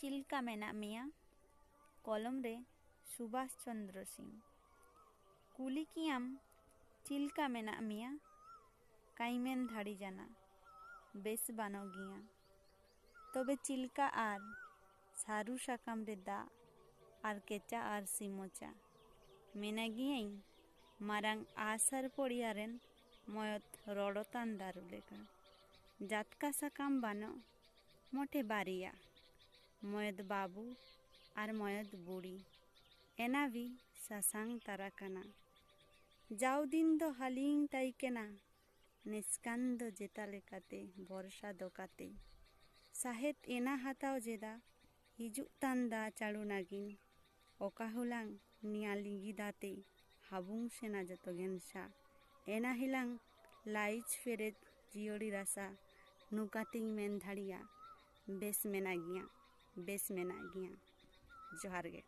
चिल्का मेना मिया कलम रे सुभाष चंद्र सिंह कुली कियाम चिल्का मेना मिया काइमेन धाड़ी जाना बेस बानो गिया तबे चिल्का आर सारू साकाम रे दा आर केचा आर सिमोचा मेना गियाई मारांग आसार पड़ियारेन मयत रड़तान दारू लेका जातका साकाम बानो मोटे बारिया मयद बाबू आर मयद बुड़ी एना भी सासांग ताराकाना जाव दिन दो हालिंग ताइकेना निस्कान दो जेता लेकाते बर्षा दोकाते साहेत एना हाताव जेदा हिजुक तांदा चालू नागिन ओका हुलांग नियालिंगी दाते हाबुंग सेना जतो गेंसा एना हिलांग लाइच फेरेत जियोड़ी रासा नुकातिंग मेन धाड़िया बेस मेना गिया जोहार गे।